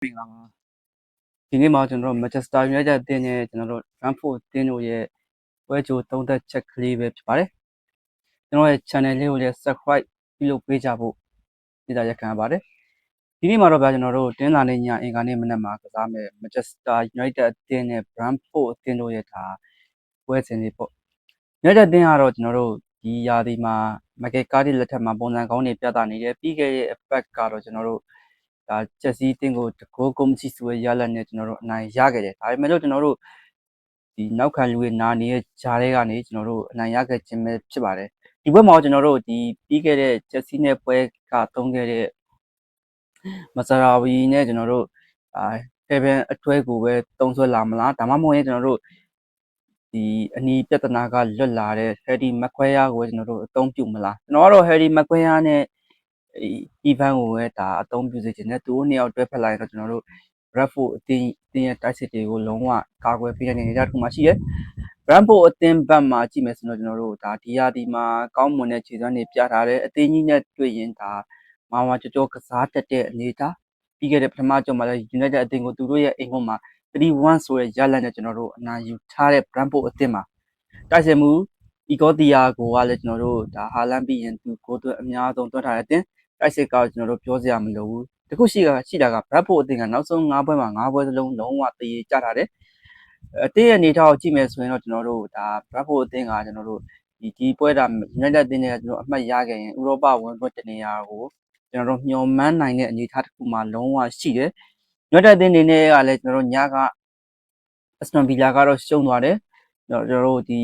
မင်္ဂလာပါဒီနေ့မှာကျွန်တော်တို့ Manchester United အသင်းနဲ့ကျွန်တော်တို့ Brentford အသင်းတို့ရဲ့ပွဲကြိုသုံးသက်ချက်ကလေးပဲဖြစ်ပါတယ်ကျွန်တော်ရဲ့ channel လေးကိုလည်း subscribe ပြုလုပ်ပေးကြဖို့ပြည်သားရက်ခံပါတယ်ဒီနေ့မှာတော့ဗျာကျွန်တော်တို့တင်းလာနေညအင်္ဂါနေ့မနက်မှာကစားမယ် Manchester United အသင်းနဲ့ Brentford အသင်းတို့ရဲ့ဒါပွဲစဉ်လေးပေါ့ United အသင်းကတော့ကျွန်တော်တို့ဒီရာသီမှာ Michael Carrick လက်ထက်မှာပုံစံကောင်းတွေပြသနေတယ်ပြီးခဲ့တဲ့အပတ်ကတော့ကျွန်တော်တို့ဒါချက်စီးတင်းကိုတကိုးကုန်းမရှိဆိုရလက်နဲ့ကျွန်တော်တို့အနိုင်ရခဲ့တယ်ဒါပေမဲ့လို့ကျွန်တော်တို့ဒီနောက်ခံလူတွေနာနေတဲ့ဂျားတွေကနေကျွန်တော်တို့အနိုင်ရခဲ့ခြင်းပဲဖြစ်ပါတယ်ဒီဘက်မှာကျွန်တော်တို့ဒီပြီးခဲ့တဲ့ချက်စီးနဲ့ပွဲကသုံးခဲ့တဲ့မဆရာဝီနဲ့ကျွန်တော်တို့7အတွဲကိုပဲတုံးဆွဲလာမလားဒါမှမဟုတ်ရင်ကျွန်တော်တို့ဒီအနီးပြဿနာကလွတ်လာတဲ့ Harry Maguire ကိုကျွန်တော်တို့အသုံးပြုမလားကျွန်တော်ကတော့ Harry Maguire နဲ့ဒီဘန်ကိုပဲဒါအသုံးပြုစေချင်တယ်သူတို့နှစ်ယောက်တွဲဖက်လိုက်တော့ကျွန်တော်တို့ Brentford အသင်းရဲ့တိုက်စစ်တွေကိုလုံးဝကာကွယ်ပေးတဲ့နေရာတစ်ခုမှရှိတယ် Brentford အသင်းဘက်မှာကြည့်မယ်ဆိုတော့ကျွန်တော်တို့ဒါဒီယာဒီမှာကောင်းမွန်တဲ့ခြေစွမ်းတွေပြထားတယ်အသင်းကြီးနဲ့တွေ့ရင်ဒါမာကြောကစားတတ်တဲ့အနေအထားပြီးခဲ့တဲ့ပထမကြောမှာလည်း United အသင်းကိုသူတို့ရဲ့အိမ်ကွန်းမှာ3-1ဆိုတဲ့ရလဒ်နဲ့ကျွန်တော်တို့အနိုင်ယူထားတဲ့ Brentford အသင်းမှာတိုက်စစ်မှုIgor Thiago ကလည်းကျွန်တော်တို့ဒါဟာလန်ပြီးရင်သူကိုယ်သွင်းအများဆုံးတွန်းထားတဲ့အသင်းတိုက်စစ်ကကျွန်တော်တို့ပြောစရာမလိုဘူးတခုရှိတာက Brentford အသင်းကနောက်ဆုံး9ပွဲမှာ9ပွဲစလုံးလုံးဝတည်ကြထားတယ်အသင်းရဲ့အနေထားကိုကြည့်မယ်ဆိုရင်တော့ကျွန်တော်တို့ဒါ Brentford အသင်းကကျွန်တော်တို့ဒီပွဲတာ United အသင်းတွေကကျွန်တော်အမှတ်ရခဲ့ရင်ဥရောပဝင်ပွဲတနေရာကိုကျွန်တော်တို့မျှော်မှန်းနိုင်တဲ့အနေအထားတစ်ခုမှလုံးဝရှိတယ် United အသင်းအနေနဲ့ကလည်းကျွန်တော်တို့ညက Aston Villa ကတော့ရှုံးသွားတယ်ကျွန်တော်တို့ဒီ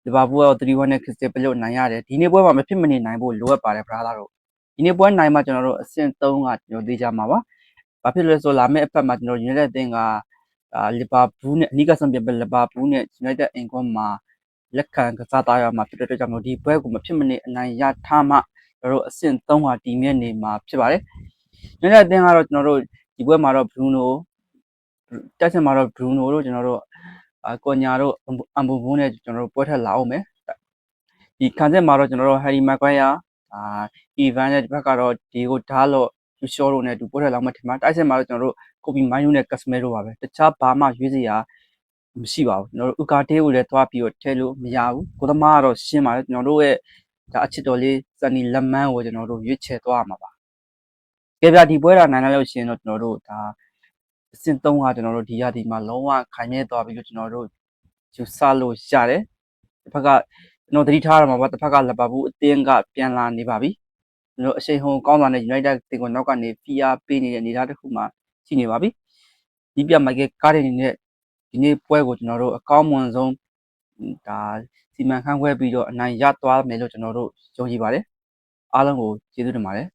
လီဗာပူးကတော့ 3-1 နဲ့ Crystal Palace နိုင်ရတယ်ဒီနေ့ပွဲမှာမဖြစ်မနေနိုင်ဖို့လိုအပ်ပါတယ်ဗရာသားတို့ဒီနေ့ပွဲနိုင်မှကျွန်တော်တို့အဆင့်3ကကျွန်တော်သိကြမှာပါဘာဖြစ်လဲဆိုလာမယ့်အဖက်မှာကျွန်တော် United အသင်းကလီဗာပူးနဲ့အနီးကဆုံးပြလီဗာပူးနဲ့ United အင်ကွန်မှာလက်ခံကစားသားရမှာဖြစ်တဲ့အတွက်ကြောင့်မို့ဒီပွဲကိုမဖြစ်မနေအနိုင်ရထားမှကျွန်တော်တို့အဆင့်3ကတည်မြဲနေမှာဖြစ်ပါတယ် United အသင်းကတော့ကျွန်တော်တို့ဒီပွဲမှာတော့ Bruno တက်ချက်မှာတော့ Bruno တို့ကျွန်တော်တို့ကွန်ညာတို့အမ်ဘူဘူးနဲ့ကျွန်တော်တို့ပွဲထက်လာအောင်မယ်ဒီခံချက်မှာတော့ကျွန်တော်တို့ Harry Maguire Ivan နဲ့ဒီဘက်ကတော့ Diego Dalot Shaw တို့နဲ့တူပွဲထက်လာအောင်မယ်ထင်ပါတိုက်ချက်မှာတော့ကျွန်တော်တို့ Kobe Mainoo နဲ့ Casemiro ပါပဲတခြားဘာမှရွေးစရာမရှိပါဘူးကျွန်တော်တို့ Ugarte ကိုလည်းသွားပြီးတော့ထည့်လို့မရဘူးကိုသမားကတော့ရှင်းပါတယ်ကျွန်တော်တို့ရဲ့ဒါအချစ်တော်လေးစနီလက်မန်းကိုကျွန်တော်တို့ရွေးချယ်သွားရမှာပါကြပြဒီပွဲတာနိုင်လာလို့ရှိရင်တော့ကျွန်တော်တို့ဒါအဆင့်3ကကျွန်တော်တို့ဒီရာဒီမှာလုံးဝခိုင်မြဲသွားပြီးတော့ကျွန်တော်တို့ယူဆလို့ရတယ်တစ်ဖက်ကကျွန်တော်သတိထားရမှာပါတစ်ဖက်ကလီဗာပူးအသင်းကပြန်လာနေပါပြီကျွန်တော်အရှိန်ဟုန်ကောင်းလာတဲ့ United အသင်းကိုနောက်ကနေဖိအားပေးနေတဲ့အနေအထားတစ်ခုမှရှိနေပါပြီဒီပြမိုက်ကယ်ကားတဲ့အနေနဲ့ဒီနေ့ပွဲကိုကျွန်တော်တို့အကောင်းမွန်ဆုံးဒါစီမံခန့်ခွဲပြီးတော့အနိုင်ရသွားမယ်လို့ကျွန်တော်တို့ယုံကြည်ပါတယ်အားလုံးကိုကျေးဇူးတင်ပါတယ်